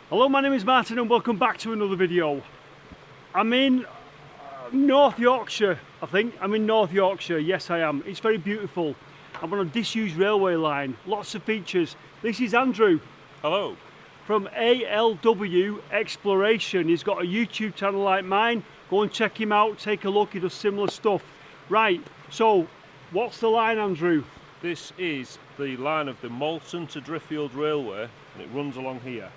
Hello, my name is Martin and welcome back to another video. I'm in North Yorkshire, I think. I'm in North Yorkshire, yes I am. It's very beautiful. I'm on a disused railway line, lots of features. This is Andrew. Hello. From ALW Exploration. He's got a YouTube channel like mine. Go and check him out, take a look, he does similar stuff. Right, so what's the line, Andrew? This is the line of the Malton to Driffield Railway and it runs along here.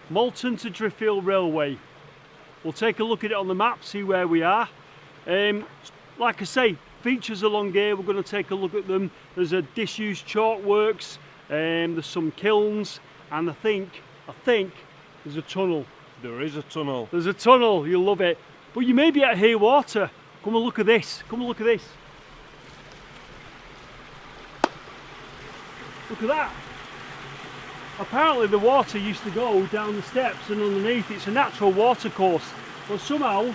Malton to Driffield Railway. We'll take a look at it on the map, see where we are. Like I say, features along here, we're going to take a look at them. There's a disused chalk works, there's some kilns, and I think there's a tunnel. There is a tunnel. There's a tunnel, you'll love it. But you may be able to hear water. Come and look at this, come and look at this. Look at that. Apparently the water used to go down the steps and underneath. It's a natural water course, but somehow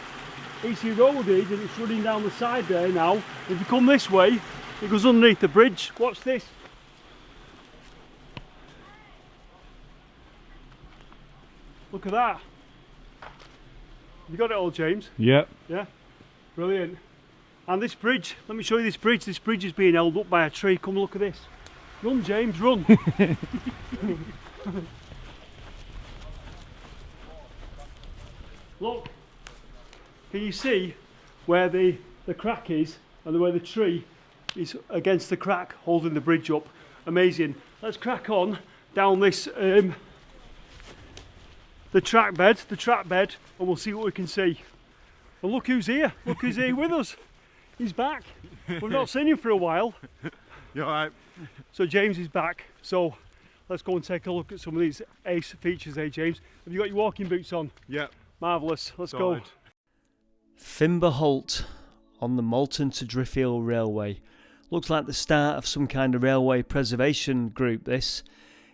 it's eroded and it's running down the side there now. If you come this way, it goes underneath the bridge. Watch this. Look at that. You got it all, James? Yep. Yeah? Brilliant. And this bridge, let me show you this bridge. This bridge is being held up by a tree. Come look at this. Run, James, run. Look, can you see where the crack is and where the tree is against the crack holding the bridge up? Amazing. Let's crack on down this the track bed, and we'll see what we can see. And look who's here. Look who's here with us. He's back. We've not seen him for a while. You alright? So James is back. So let's go and take a look at some of these ace features there, James. Have you got your walking boots on? Yeah. Marvellous. Let's Sorted. go. Fimber Halt on the Malton to Driffield Railway. Looks like the start of some kind of railway preservation group, this.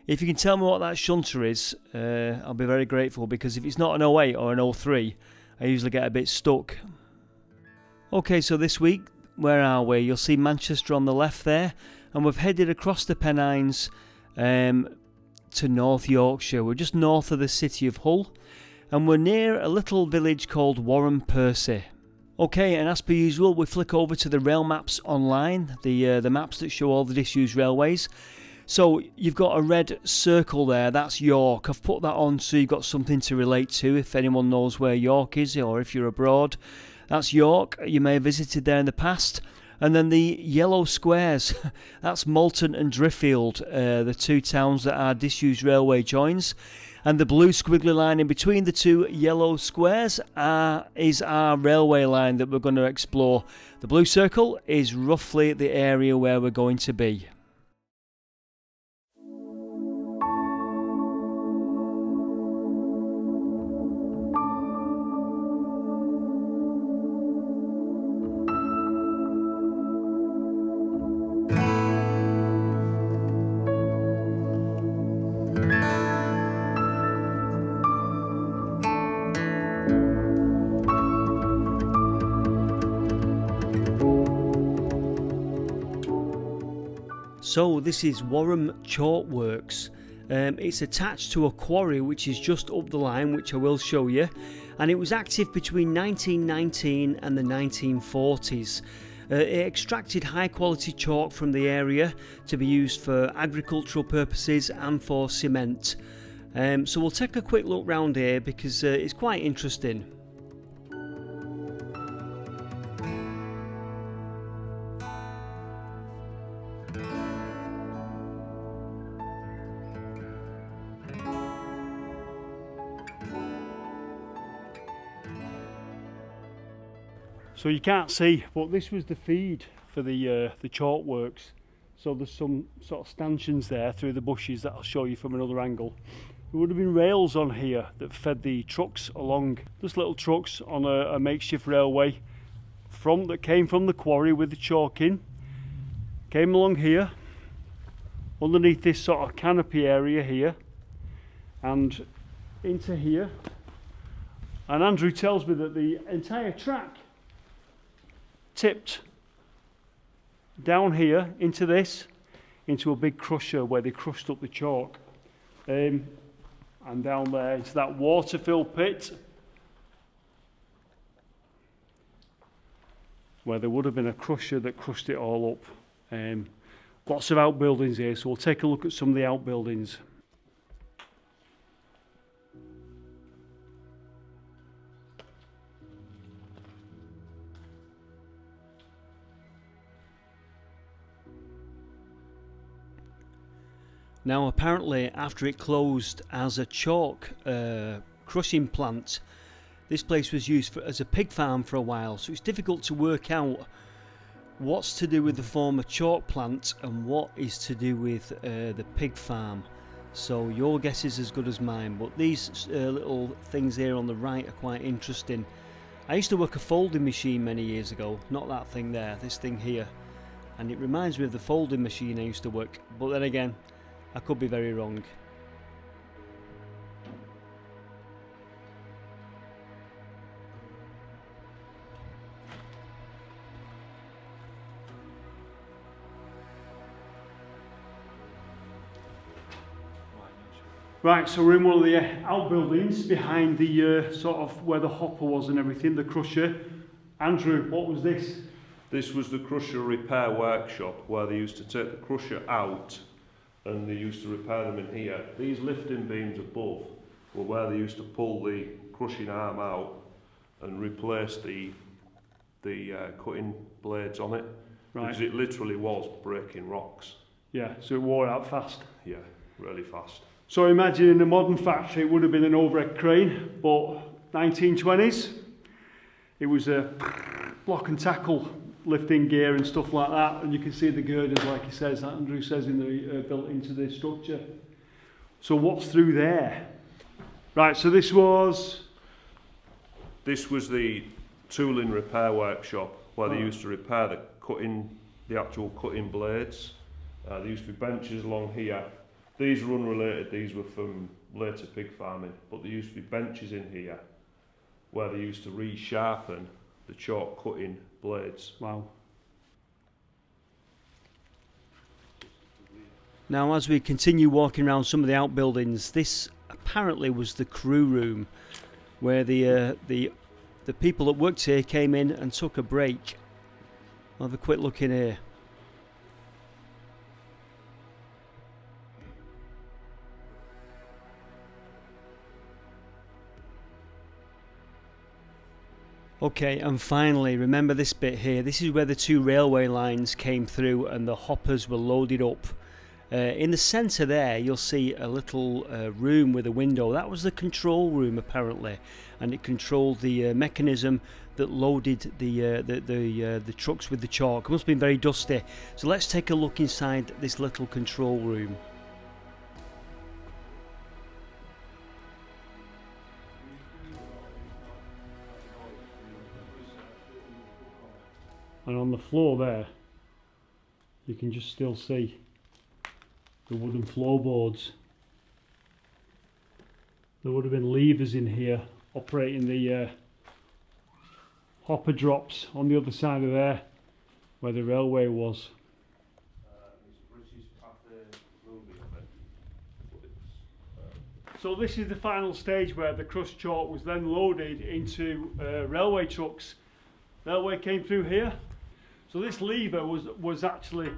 If you can tell me what that shunter is, I'll be very grateful, because if it's not an 08 or an 03, I usually get a bit stuck. Okay, so this week, where are we? You'll see Manchester on the left there, and we've headed across the Pennines to North Yorkshire. We're just north of the city of Hull, and we're near a little village called Wharram Percy. Okay, and as per usual, we flick over to the rail maps online, the maps that show all the disused railways. So you've got a red circle there, that's York. I've put that on so you've got something to relate to if anyone knows where York is, or if you're abroad. That's York, you may have visited there in the past. And then the yellow squares, that's Malton and Driffield, the two towns that our disused railway joins. And the blue squiggly line in between the two yellow squares is our railway line that we're going to explore. The blue circle is roughly the area where we're going to be. So this is Wharram Chalk Works. It's attached to a quarry which is just up the line, which I will show you, and it was active between 1919 and the 1940s. It extracted high quality chalk from the area to be used for agricultural purposes and for cement. So we'll take a quick look round here because it's quite interesting. So you can't see, but this was the feed for the chalk works. So there's some sort of stanchions there through the bushes that I'll show you from another angle. There would have been rails on here that fed the trucks along. Just little trucks on a makeshift railway that came from the quarry with the chalk in. Came along here, underneath this sort of canopy area here, and into here. And Andrew tells me that the entire track tipped down here into a big crusher where they crushed up the chalk. I and down there into that water-filled pit where there would have been a crusher that crushed it all up. Lots of outbuildings here, so we'll take a look at some of the outbuildings. Now apparently after it closed as a chalk crushing plant, this place was used as a pig farm for a while, so it's difficult to work out what's to do with the former chalk plant and what is to do with the pig farm. So your guess is as good as mine, but these little things here on the right are quite interesting. I used to work a folding machine many years ago, not that thing there, this thing here, and it reminds me of the folding machine I used to work, but then again I could be very wrong. Right, so we're in one of the outbuildings behind the sort of where the hopper was and everything, the crusher. Andrew, what was this? This was the crusher repair workshop where they used to take the crusher out and they used to repair them in here. These lifting beams above were where they used to pull the crushing arm out and replace the cutting blades on it. Right. Because it literally was breaking rocks. Yeah, so it wore out fast. Yeah, really fast. So imagine in a modern factory it would have been an overhead crane, but 1920s it was a block and tackle lifting gear and stuff like that, and you can see the girders, like he says, that Andrew says, in the built into the structure. So what's through there? Right, so this was the tooling repair workshop where they used to repair the actual cutting blades. There used to be benches along here. These are unrelated, these were from later pig farming, but there used to be benches in here where they used to resharpen the chalk cutting blades. Wow. Now as we continue walking around some of the outbuildings, this apparently was the crew room where the people that worked here came in and took a break. I'll have a quick look in here. Okay, and finally, remember this bit here. This is where the two railway lines came through and the hoppers were loaded up. In the centre there, you'll see a little room with a window. That was the control room, apparently, and it controlled the mechanism that loaded the trucks with the chalk. It must have been very dusty. So let's take a look inside this little control room. And on the floor there, you can just still see the wooden floorboards. There would have been levers in here operating the hopper drops on the other side of there, where the railway was. So this is the final stage where the crushed chalk was then loaded into railway trucks. Railway came through here. So this lever was actually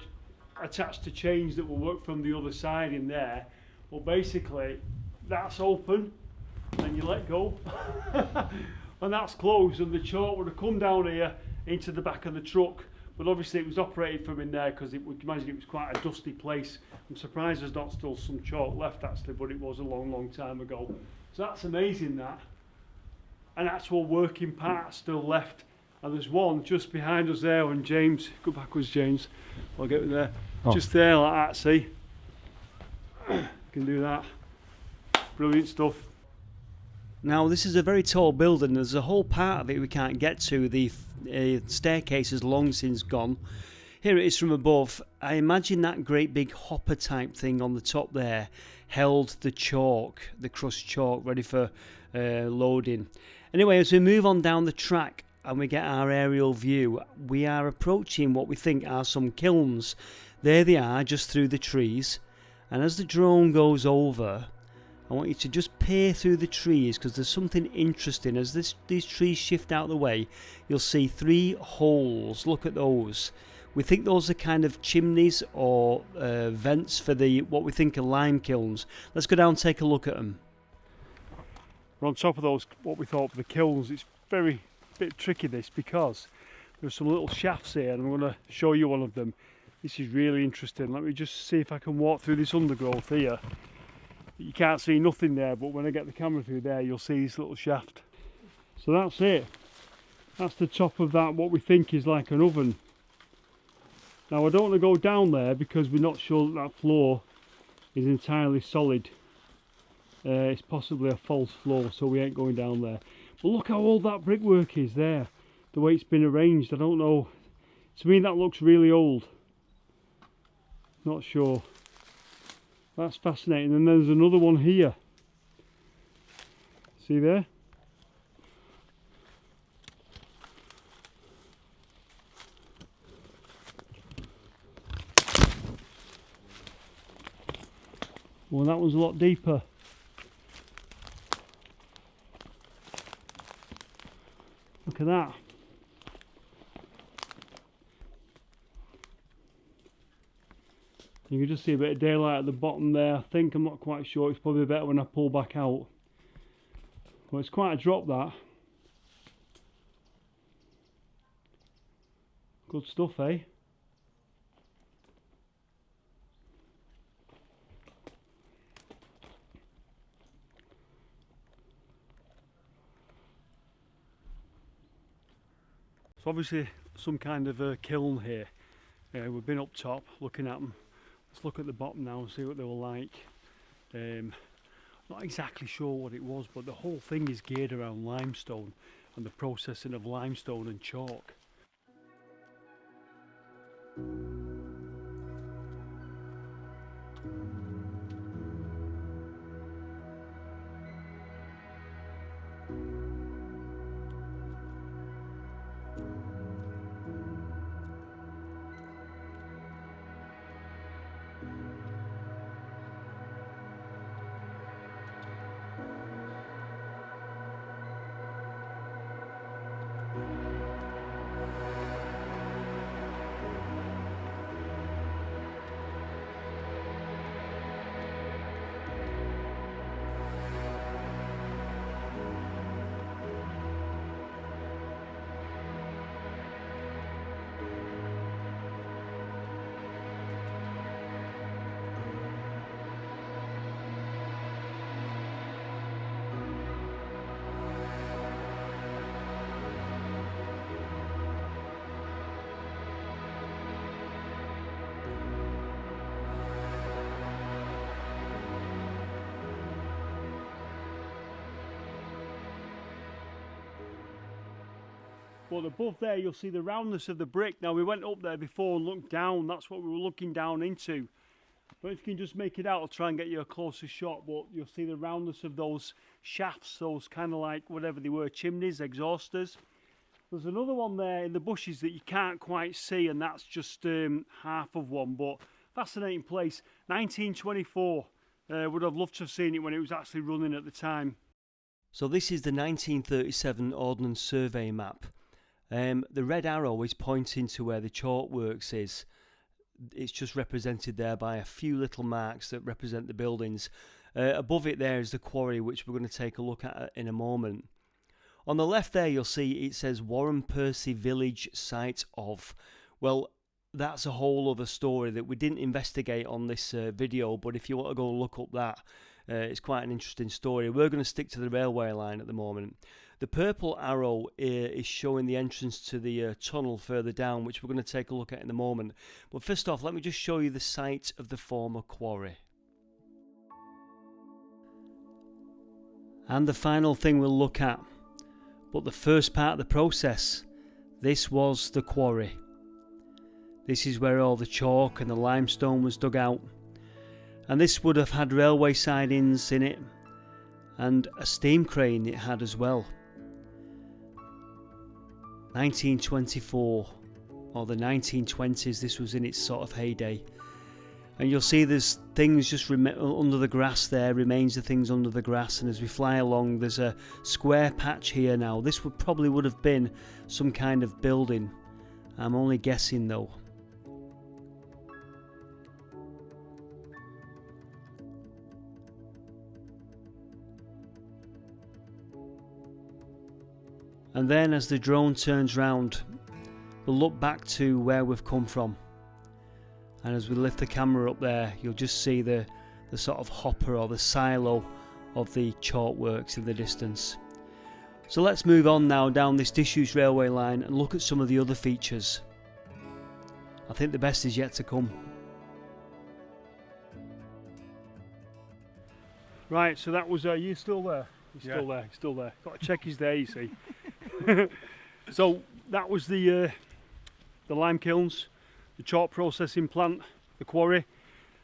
attached to chains that will work from the other side in there. Well, basically that's open and you let go and that's closed, and the chalk would have come down here into the back of the truck, but obviously it was operated from in there because imagine it was quite a dusty place. I'm surprised there's not still some chalk left actually, but it was a long time ago. So that's amazing, that. An actual working part still left. And there's one just behind us there, and James, go backwards James, I'll get there, just there like that, see? Can do that. Brilliant stuff. Now this is a very tall building, there's a whole part of it we can't get to, the staircase is long since gone. Here it is from above. I imagine that great big hopper type thing on the top there held the chalk, the crushed chalk, ready for loading. Anyway, as we move on down the track, and we get our aerial view, we are approaching what we think are some kilns. There they are, just through the trees, and as the drone goes over, I want you to just peer through the trees, because there's something interesting. As these trees shift out of the way, you'll see 3 holes. Look at those. We think those are kind of chimneys or vents for what we think are lime kilns. Let's go down and take a look at them. We're on top of those, what we thought were the kilns. It's very bit tricky this, because there's some little shafts here, and I'm going to show you one of them. This is really interesting. Let me just see if I can walk through this undergrowth here. You can't see nothing there, but when I get the camera through there, you'll see this little shaft. So that's it. That's the top of that, what we think is like an oven. Now I don't want to go down there because we're not sure that floor is entirely solid. It's possibly a false floor, so we ain't going down there. But look how old that brickwork is there. The way it's been arranged, I don't know. To me that looks really old. Not sure. That's fascinating. And there's another one here. See there? Well, that one's a lot deeper. Look at that. You can just see a bit of daylight at the bottom there. I think, I'm not quite sure, it's probably better when I pull back out. Well, it's quite a drop, that. Good stuff, eh? So obviously some kind of a kiln here. We've been up top looking at them. Let's look at the bottom now and see what they were like. Not exactly sure what it was, but the whole thing is geared around limestone and the processing of limestone and chalk. But above there you'll see the roundness of the brick. Now we went up there before and looked down, that's what we were looking down into. But if you can just make it out, I'll try and get you a closer shot, but you'll see the roundness of those shafts, those kind of like whatever they were, chimneys, exhausters. There's another one there in the bushes that you can't quite see, and that's just half of one, but fascinating place. 1924, would have loved to have seen it when it was actually running at the time. So this is the 1937 Ordnance Survey map. The red arrow is pointing to where the chalk works is. It's just represented there by a few little marks that represent the buildings. Above it there is the quarry, which we're going to take a look at in a moment. On the left there you'll see it says Wharram Percy Village Site of. Well, that's a whole other story that we didn't investigate on this video, but if you want to go look up that, it's quite an interesting story. We're going to stick to the railway line at the moment. The purple arrow is showing the entrance to the tunnel further down, which we're going to take a look at in a moment. But first off, let me just show you the site of the former quarry. And the final thing we'll look at, but the first part of the process, this was the quarry. This is where all the chalk and the limestone was dug out. And this would have had railway sidings in it, and a steam crane it had as well. 1924 or the 1920s, this was in its sort of heyday. And you'll see there's things just under the grass there, remains of things under the grass, and as we fly along there's a square patch here now. This probably would have been some kind of building. I'm only guessing though. And then as the drone turns round, we'll look back to where we've come from. And as we lift the camera up there, you'll just see the sort of hopper or the silo of the chalk works in the distance. So let's move on now down this disused railway line and look at some of the other features. I think the best is yet to come. Right, so that was, you still there? You're still there, still there. Got to check he's there, you see. So that was the lime kilns, the chalk processing plant, the quarry.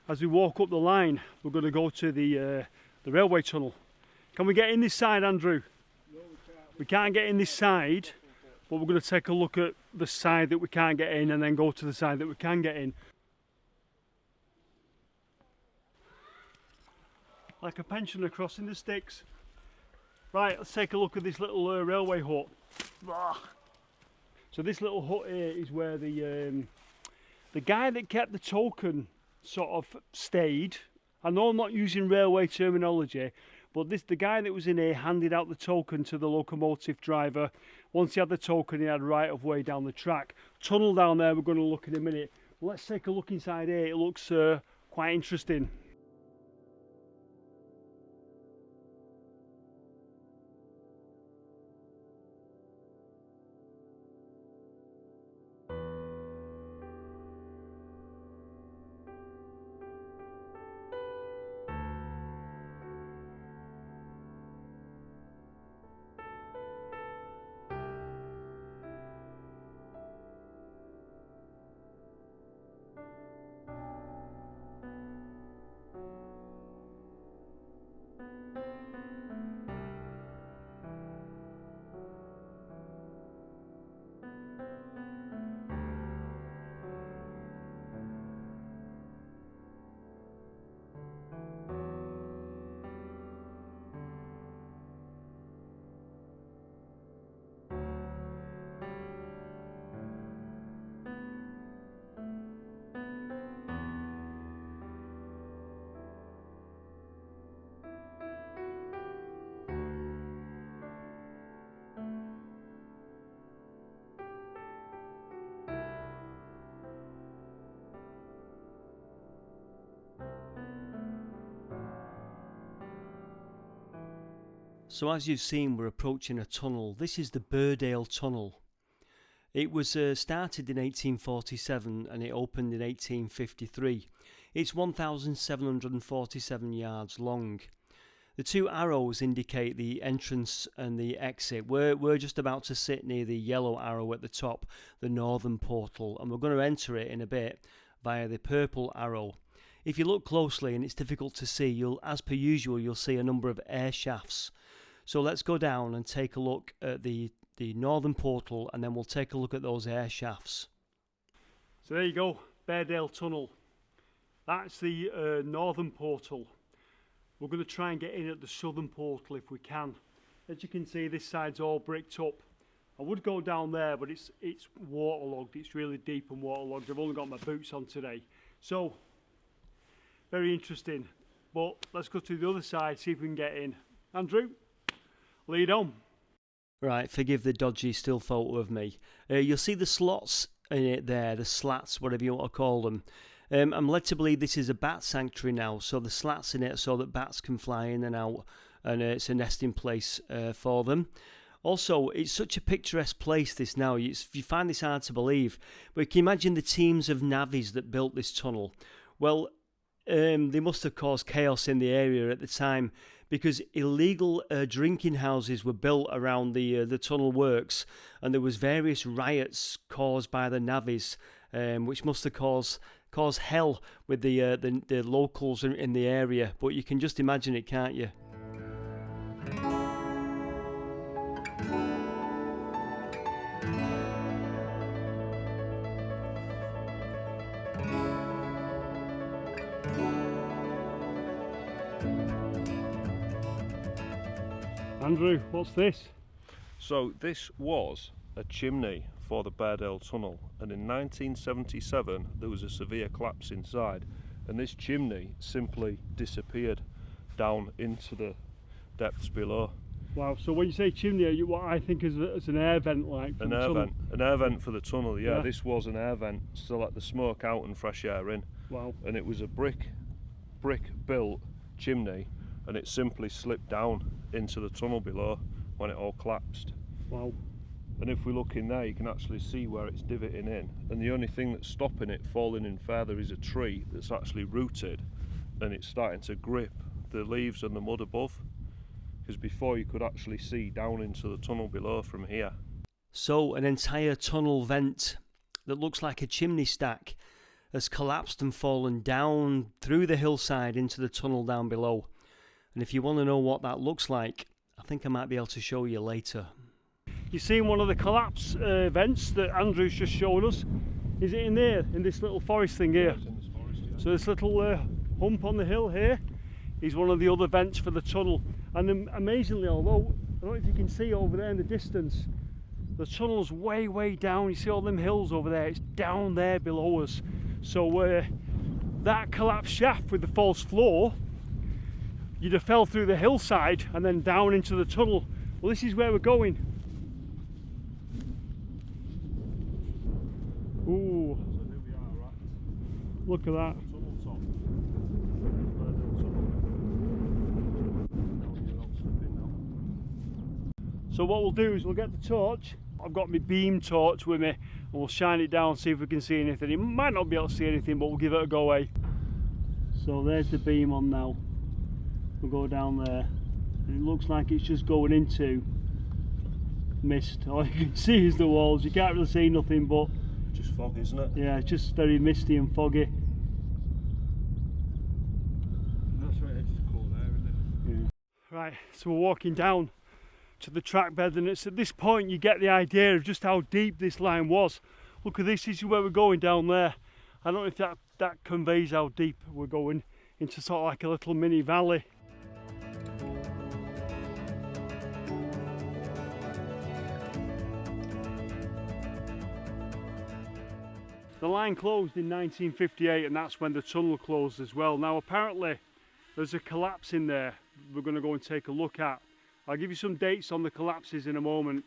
As we walk up the line, we're going to go to the railway tunnel. Can we get in this side, Andrew? No, we can't get in this side, but we're going to take a look at the side that we can't get in and then go to the side that we can get in. Like a pensioner crossing the sticks. Right, let's take a look at this little railway hut. So this little hut here is where the guy that kept the token sort of stayed. I know I'm not using railway terminology, but the guy that was in here handed out the token to the locomotive driver. Once he had the token, he had right of way down the track. Tunnel down there we're going to look in a minute. Well, let's take a look inside here. It looks quite interesting. So as you've seen, we're approaching a tunnel. This is the Burdale tunnel. It was started in 1847 and it opened in 1853. It's 1,747 yards long. The two arrows indicate the entrance and the exit. We're just about to sit near the yellow arrow at the top, the northern portal, and we're going to enter it in a bit via the purple arrow. If you look closely, and it's difficult to see, as per usual, you'll see a number of air shafts. So let's go down and take a look at the northern portal, and then we'll take a look at those air shafts. So there you go, Burdale Tunnel. That's the northern portal. We're going to try and get in at the southern portal if we can. As you can see, this side's all bricked up. I would go down there, but it's waterlogged. It's really deep and waterlogged. I've only got my boots on today. So, very interesting. But let's go to the other side, see if we can get in. Andrew, lead on. Right, forgive the dodgy still photo of me. You'll see the slots in it there, the slats, whatever you want to call them. I'm led to believe this is a bat sanctuary now, so the slats in it so that bats can fly in and out, and it's a nesting place for them. Also, it's such a picturesque place, this now. You find this hard to believe, but you can imagine the teams of navvies that built this tunnel. Well, they must have caused chaos in the area at the time, because illegal drinking houses were built around the tunnel works, and there was various riots caused by the navvies, which must have caused hell with the locals in the area. But you can just imagine it, can't you? Andrew, what's this? So this was a chimney for the Burdale tunnel, and in 1977 there was a severe collapse inside, and this chimney simply disappeared down into the depths below. Wow, so when you say chimney, what I think is an air vent, like An air vent for the tunnel, yeah. This was an air vent to let the smoke out and fresh air in. Wow. And it was a brick built chimney, and it simply slipped down into the tunnel below when it all collapsed. Wow. And if we look in there, you can actually see where it's divoting in, and the only thing that's stopping it falling in further is a tree that's actually rooted, and it's starting to grip the leaves and the mud above, because before you could actually see down into the tunnel below from here. So an entire tunnel vent that looks like a chimney stack has collapsed and fallen down through the hillside into the tunnel down below. And if you want to know what that looks like, I think I might be able to show you later. You seen one of the collapse vents that Andrew's just showed us? Is it in there, in this little forest thing here? Yeah, it's in this forest, yeah. So this little hump on the hill here is one of the other vents for the tunnel. And amazingly, although, I don't know if you can see over there in the distance, the tunnel's way down. You see all them hills over there, it's down there below us. So that collapsed shaft with the false floor, you'd have fell through the hillside and then down into the tunnel. Well, this is where we're going. Ooh, So here we are at look at that. the tunnel top. Burdale tunnel. Down here, all slipping now. So what we'll do is we'll get the torch. I've got my beam torch with me, and we'll shine it down, see if we can see anything. You might not be able to see anything, but we'll give it a go, eh? So there's the beam on now. We'll go down there, and it looks like it's just going into mist. All you can see is the walls. You can't really see nothing, but Just fog, isn't it? yeah, it's just very misty and foggy. That's right, it's just cool there, isn't it? Yeah. Right, so we're walking down to the track bed, and it's at this point you get the idea of just how deep this line was. Look at this is where we're going down there. I don't know if that conveys how deep we're going into, sort of like a little mini valley. The line closed in 1958, and that's when the tunnel closed as well. Now apparently there's a collapse in there we're going to go and take a look at. I'll give you some dates on the collapses in a moment.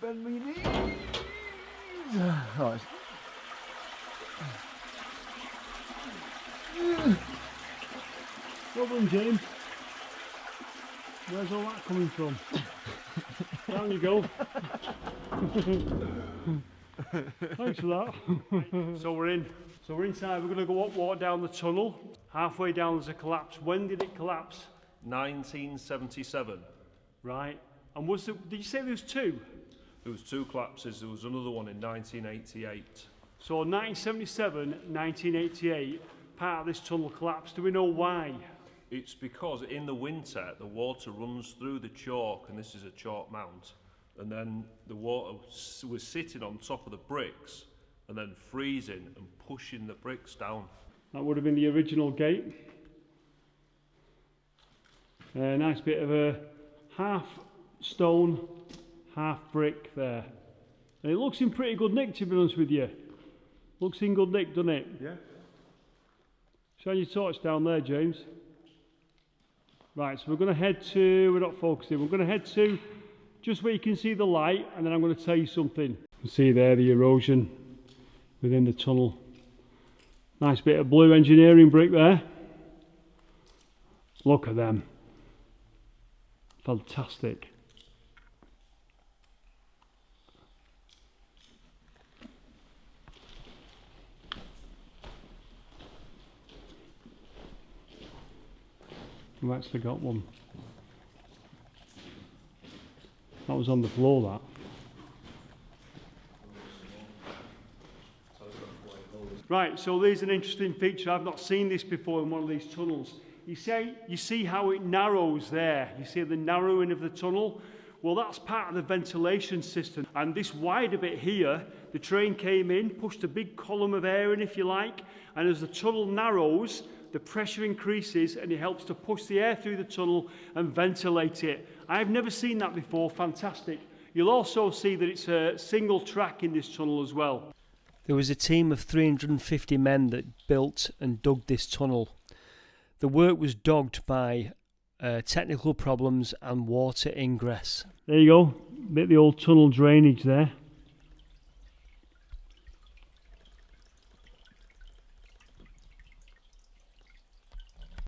Bend me knees. Right. Well done, James. Where's all that coming from? Down you go. Thanks for that. So we're in. So we're inside. We're going to go walk down the tunnel. Halfway down there's a collapse. When did it collapse? 1977. Right. And was there, did you say there was two? There was two collapses. There was another one in 1988. So 1977, 1988, part of this tunnel collapsed. Do we know why? It's because in the winter the water runs through the chalk, and this is a chalk mount, and then the water was sitting on top of the bricks and then freezing and pushing the bricks down. That would have been the original gate. A nice bit of a half stone, half brick there. And it looks in pretty good nick, to be honest with you. Looks in good nick, doesn't it? Yeah. Shine your torch down there, James. Right, so we're going to head to, we're not focusing, we're going to head to just where you can see the light, and then I'm going to tell you something. You can see there the erosion within the tunnel. Nice bit of blue engineering brick there. Look at them. Fantastic. We've actually got one. That was on the floor, that. Right, so there's an interesting feature. I've not seen this before in one of these tunnels. You see how it narrows there. You see the narrowing of the tunnel? Well, that's part of the ventilation system. And this wider bit here, the train came in, pushed a big column of air in, if you like, and as the tunnel narrows, the pressure increases and it helps to push the air through the tunnel and ventilate it. I've never seen that before. Fantastic. You'll also see that it's a single track in this tunnel as well. There was a team of 350 men that built and dug this tunnel. The work was dogged by technical problems and water ingress. There you go, bit of the old tunnel drainage there.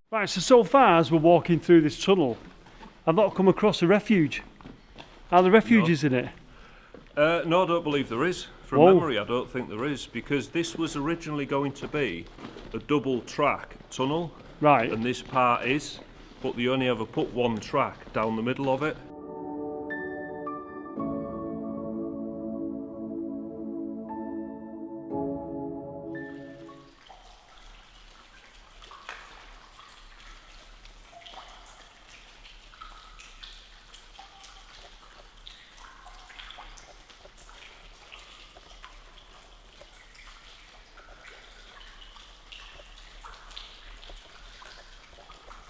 Right, so far as we're walking through this tunnel, I've not come across a refuge. Are there refuges in it? No, I don't believe there is. From memory, I don't think there is, because this was originally going to be a double track tunnel. Right. And this part is, but they only ever put one track down the middle of it.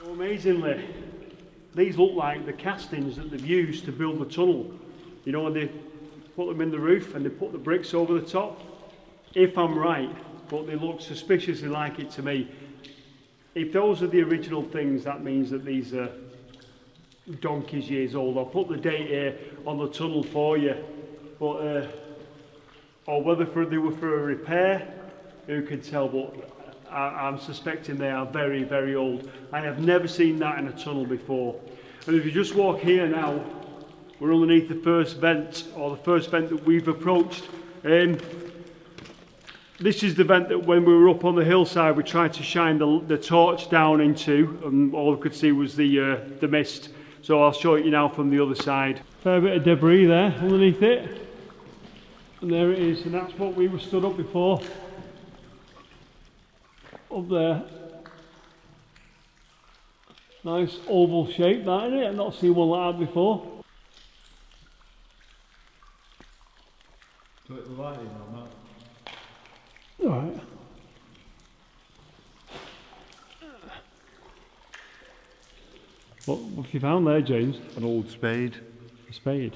So amazingly, these look like the castings that they've used to build the tunnel. You know, when they put them in the roof and they put the bricks over the top. If I'm right, but they look suspiciously like it to me. If those are the original things, that means that these are donkeys years old. I'll put the date here on the tunnel for you. But or whether they were for a repair, who can tell, but I'm suspecting they are very, very old. I have never seen that in a tunnel before. And if you just walk here now, we're underneath the first vent, or the first vent that we've approached. This is the vent that when we were up on the hillside, we tried to shine the torch down into, and all we could see was the mist. So I'll show it you now from the other side. Fair bit of debris there underneath it. And there it is, and that's what we were stood up before. Up there. Nice oval shape, that, isn't it? I've not seen one like that before. Put the light in on that. Alright. What have you found there, James? An old spade. A spade.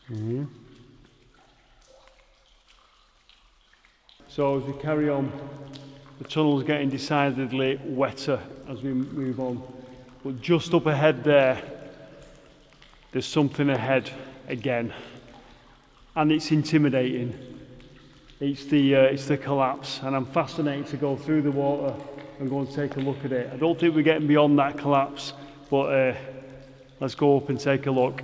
Mm-hmm. So as we carry on, the tunnel's getting decidedly wetter as we move on. But just up ahead there's something ahead again. And it's intimidating. It's the collapse, and I'm fascinated to go through the water and go and take a look at it. I don't think we're getting beyond that collapse, but let's go up and take a look.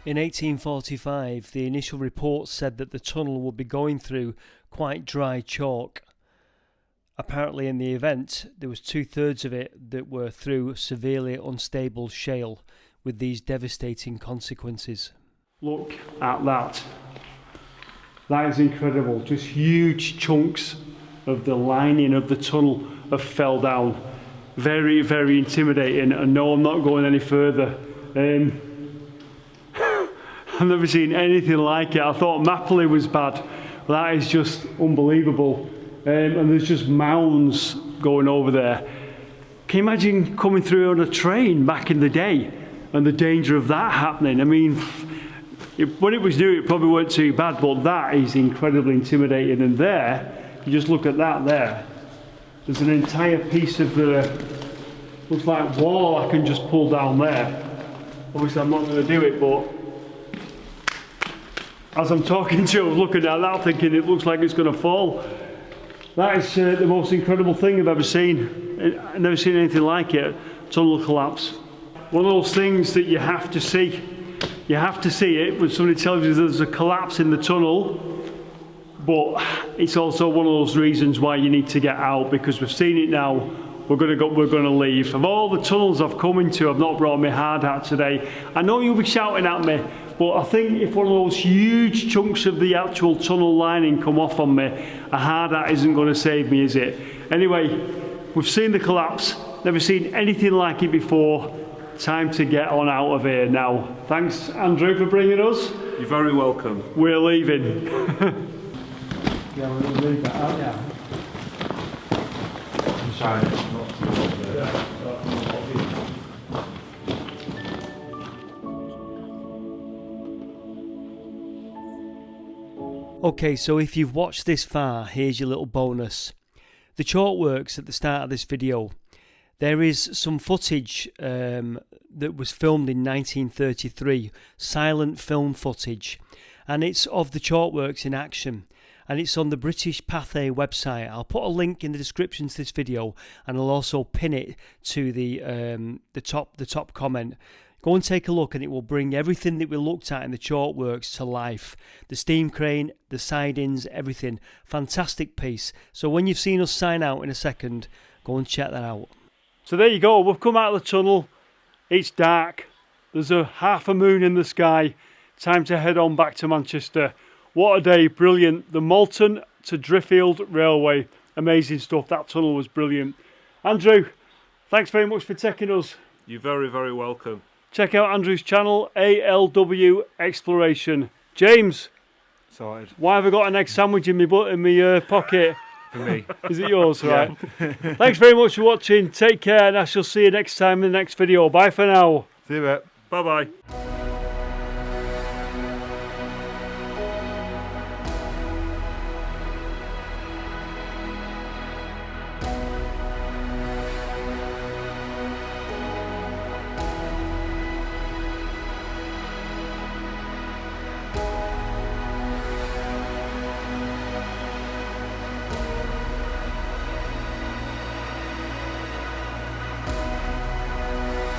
In 1845, the initial report said that the tunnel would be going through quite dry chalk. Apparently in the event, there was 2/3 of it that were through severely unstable shale, with these devastating consequences. Look at that. That is incredible. Just huge chunks of the lining of the tunnel have fell down. Very, very intimidating, and no, I'm not going any further. I've never seen anything like it. I thought Mapley was bad. That is just unbelievable. And there's just mounds going over there. Can you imagine coming through on a train back in the day and the danger of that happening? I mean, when it was new, it probably weren't too bad, but that is incredibly intimidating. And there, you just look at that there. There's an entire piece of the, looks like wall I can just pull down there. Obviously, I'm not going to do it, but as I'm talking to you, I'm looking at that thinking it looks like it's going to fall. That is the most incredible thing I've ever seen. I've never seen anything like it. Tunnel collapse. One of those things that you have to see. You have to see it when somebody tells you there's a collapse in the tunnel, but it's also one of those reasons why you need to get out, because we've seen it now. We're going to leave. Of all the tunnels I've come into, I've not brought my hard hat today. I know you'll be shouting at me, but I think if one of those huge chunks of the actual tunnel lining come off on me, a hard hat isn't going to save me, is it? Anyway, we've seen the collapse. Never seen anything like it before. Time to get on out of here now. Thanks, Andrew, for bringing us. You're very welcome. We're leaving. Yeah, we're going to leave that out, yeah. Okay, so if you've watched this far, here's your little bonus. The chalkworks at the start of this video. There is some footage that was filmed in 1933, silent film footage, and it's of the chalkworks in action. And it's on the British Pathé website. I'll put a link in the description to this video, and I'll also pin it to the top comment. Go and take a look, and it will bring everything that we looked at in the chalkworks to life. The steam crane, the sidings, everything. Fantastic piece. So when you've seen us sign out in a second, go and check that out. So there you go. We've come out of the tunnel. It's dark. There's a half a moon in the sky. Time to head on back to Manchester. What a day, brilliant. The Malton to Driffield Railway. Amazing stuff. That tunnel was brilliant. Andrew, thanks very much for taking us. You're very, very welcome. Check out Andrew's channel, ALW Exploration. James, Sorted. why have I got an egg sandwich in my pocket? For me. Is it yours? Right. Thanks very much for watching. Take care, and I shall see you next time in the next video. Bye for now. See you, mate. Bye-bye.